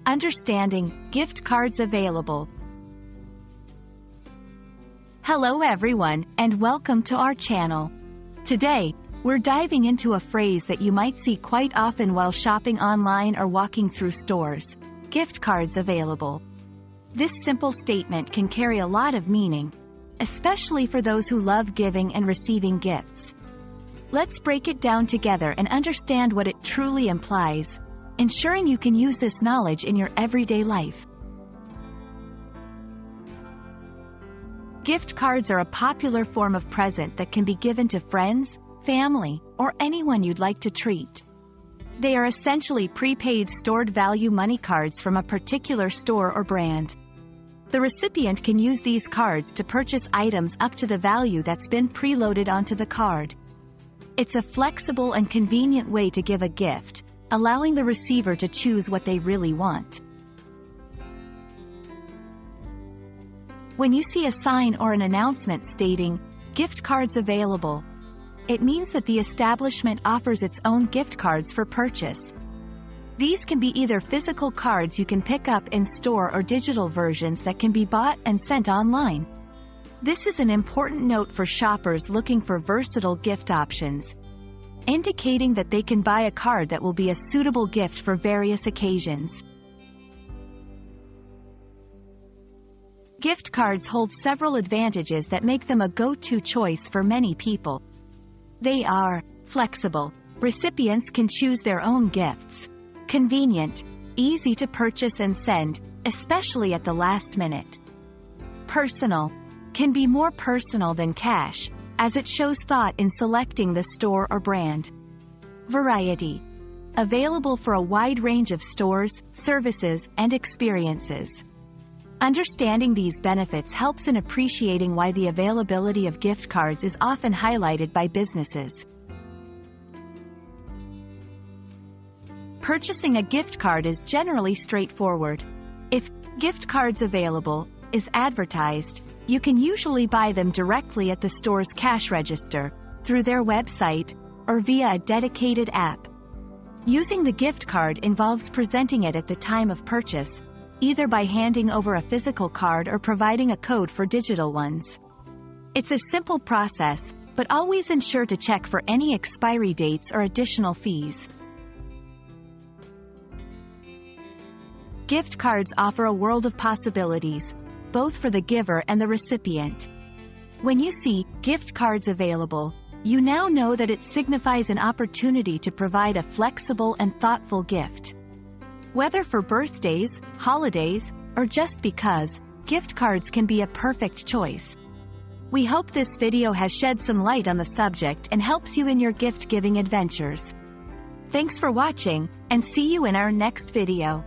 Understanding gift cards available. Hello everyone, and welcome to our channel. Today, we're diving into a phrase that you might see quite often while shopping online or walking through stores: gift cards available. This simple statement can carry a lot of meaning, especially for those who love giving and receiving gifts. Let's break it down together and understand what it truly implies, ensuring you can use this knowledge in your everyday life. Gift cards are a popular form of present that can be given to friends, family, or anyone you'd like to treat. They are essentially prepaid stored value money cards from a particular store or brand. The recipient can use these cards to purchase items up to the value that's been preloaded onto the card. It's a flexible and convenient way to give a gift, allowing the receiver to choose what they really want. When you see a sign or an announcement stating, "gift cards available," it means that the establishment offers its own gift cards for purchase. These can be either physical cards you can pick up in store or digital versions that can be bought and sent online. This is an important note for shoppers looking for versatile gift options, indicating that they can buy a card that will be a suitable gift for various occasions. Gift cards hold several advantages that make them a go-to choice for many people. They are flexible. Recipients can choose their own gifts. Convenient, easy to purchase and send, especially at the last minute. Personal, can be more personal than cash, as it shows thought in selecting the store or brand. Variety, available for a wide range of stores, services, and experiences. Understanding these benefits helps in appreciating why the availability of gift cards is often highlighted by businesses. Purchasing a gift card is generally straightforward. If "gift cards available" is advertised, you can usually buy them directly at the store's cash register, through their website, or via a dedicated app. Using the gift card involves presenting it at the time of purchase, either by handing over a physical card or providing a code for digital ones. It's a simple process, but always ensure to check for any expiry dates or additional fees. Gift cards offer a world of possibilities, both for the giver and the recipient. When you see "gift cards available," you now know that it signifies an opportunity to provide a flexible and thoughtful gift. Whether for birthdays, holidays, or just because, gift cards can be a perfect choice. We hope this video has shed some light on the subject and helps you in your gift-giving adventures. Thanks for watching, and see you in our next video.